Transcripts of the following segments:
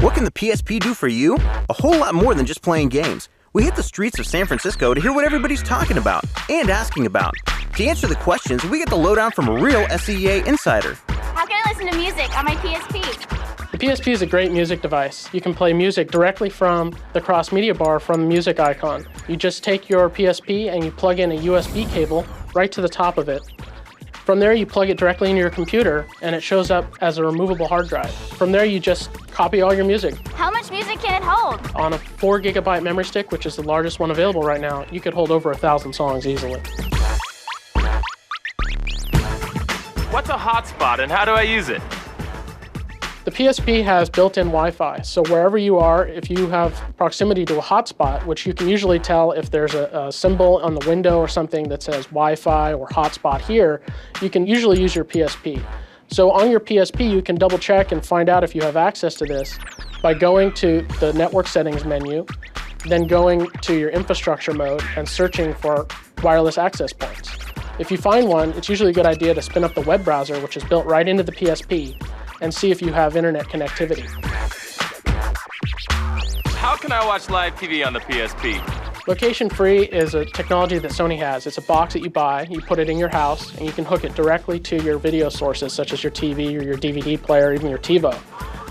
What can the PSP do for you? A whole lot more than just playing games. We hit the streets of San Francisco to hear what everybody's talking about and asking about. To answer the questions, we get the lowdown from a real SCEA insider. How can I listen to music on my PSP? The PSP is a great music device. You can play music directly from the cross-media bar from the music icon. You just take your PSP and you plug in a USB cable right to the top of it. From there, you plug it directly into your computer, and it shows up as a removable hard drive. From there, you just copy all your music. How much music can it hold? On a 4 gigabyte memory stick, which is the largest one available right now, you could hold over 1,000 songs easily. What's a hotspot and how do I use it? The PSP has built-in Wi-Fi, so wherever you are, if you have proximity to a hotspot, which you can usually tell if there's a symbol on the window or something that says Wi-Fi or hotspot here, you can usually use your PSP. So on your PSP, you can double check and find out if you have access to this by going to the network settings menu, then going to your infrastructure mode and searching for wireless access points. If you find one, it's usually a good idea to spin up the web browser, which is built right into the PSP, and see if you have internet connectivity. How can I watch live TV on the PSP? Location Free is a technology that Sony has. It's a box that you buy, you put it in your house, and you can hook it directly to your video sources, such as your TV or your DVD player, or even your TiVo.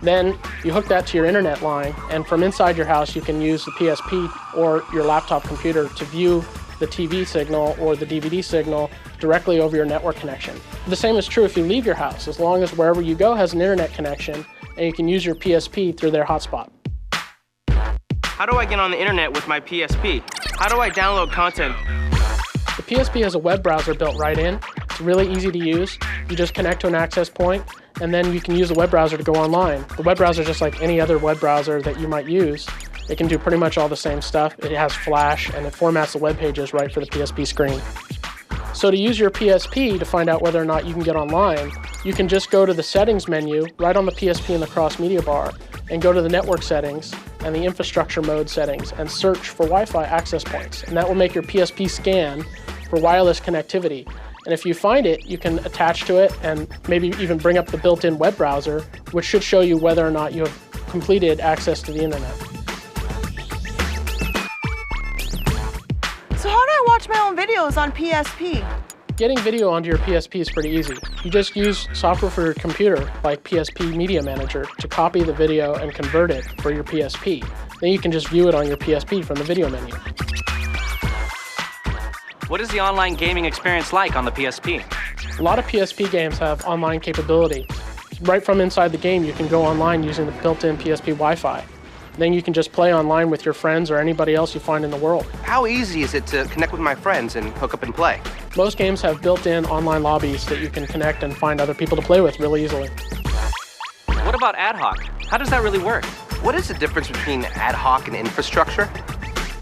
Then you hook that to your internet line, and from inside your house, you can use the PSP or your laptop computer to view the TV signal or the DVD signal directly over your network connection. The same is true if you leave your house, as long as wherever you go has an internet connection, and you can use your PSP through their hotspot. How do I get on the internet with my PSP? How do I download content? The PSP has a web browser built right in. It's really easy to use. You just connect to an access point, and then you can use the web browser to go online. The web browser is just like any other web browser that you might use. It can do pretty much all the same stuff. It has Flash, and it formats the web pages right for the PSP screen. So to use your PSP to find out whether or not you can get online, you can just go to the settings menu right on the PSP in the cross-media bar and go to the network settings and the infrastructure mode settings and search for Wi-Fi access points. And that will make your PSP scan for wireless connectivity. And if you find it, you can attach to it and maybe even bring up the built-in web browser, which should show you whether or not you have completed access to the internet. So how do I watch my own videos on PSP? Getting video onto your PSP is pretty easy. You just use software for your computer, like PSP Media Manager, to copy the video and convert it for your PSP. Then you can just view it on your PSP from the video menu. What is the online gaming experience like on the PSP? A lot of PSP games have online capability. Right from inside the game, you can go online using the built-in PSP Wi-Fi. Then you can just play online with your friends or anybody else you find in the world. How easy is it to connect with my friends and hook up and play? Most games have built-in online lobbies that you can connect and find other people to play with really easily. What about ad hoc? How does that really work? What is the difference between ad hoc and infrastructure?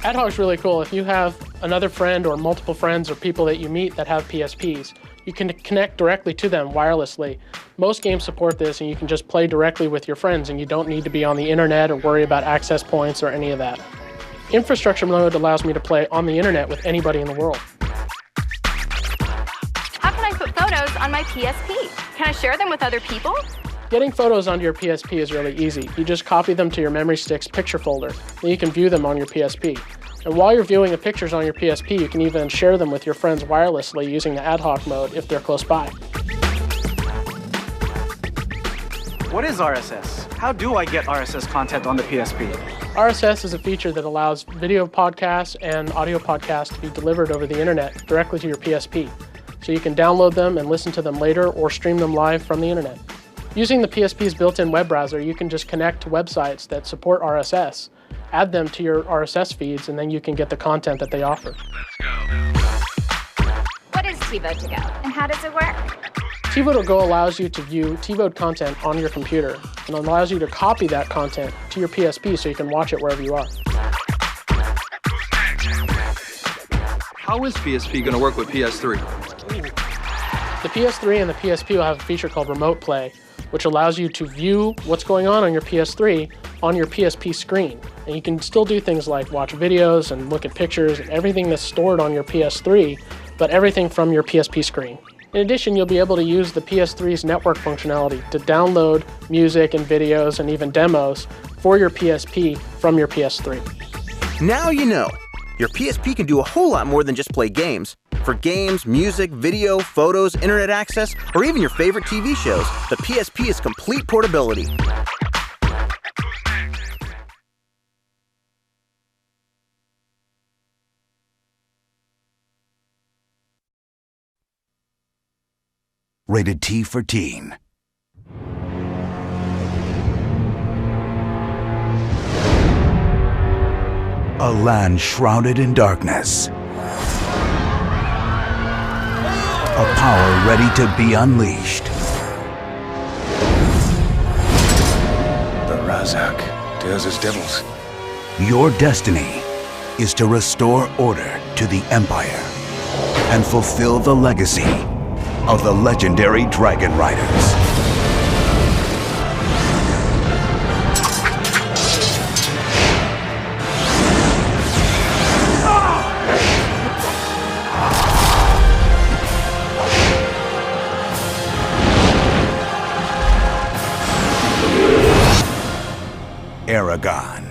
Ad hoc is really cool. If you have another friend or multiple friends or people that you meet that have PSPs, you can connect directly to them wirelessly. Most games support this, and you can just play directly with your friends, and you don't need to be on the internet or worry about access points or any of that. Infrastructure mode allows me to play on the internet with anybody in the world. How can I put photos on my PSP? Can I share them with other people? Getting photos onto your PSP is really easy. You just copy them to your memory stick's picture folder, then you can view them on your PSP. And while you're viewing the pictures on your PSP, you can even share them with your friends wirelessly using the ad hoc mode if they're close by. What is RSS? How do I get RSS content on the PSP? RSS is a feature that allows video podcasts and audio podcasts to be delivered over the internet directly to your PSP. So you can download them and listen to them later or stream them live from the internet. Using the PSP's built-in web browser, you can just connect to websites that support RSS, add them to your RSS feeds, and then you can get the content that they offer. What is TiVo to go, and how does it work? TiVo to Go allows you to view TiVoed content on your computer and allows you to copy that content to your PSP so you can watch it wherever you are. How is PSP going to work with PS3? The PS3 and the PSP will have a feature called Remote Play, which allows you to view what's going on your PS3 on your PSP screen. And you can still do things like watch videos and look at pictures and everything that's stored on your PS3, but everything from your PSP screen. In addition, you'll be able to use the PS3's network functionality to download music and videos and even demos for your PSP from your PS3. Now you know. Your PSP can do a whole lot more than just play games. For games, music, video, photos, internet access, or even your favorite TV shows, the PSP is complete portability. Rated T for Teen. A land shrouded in darkness. A power ready to be unleashed. The Razak dares as devils. Your destiny is to restore order to the Empire and fulfill the legacy of the legendary Dragon Riders. Aragon.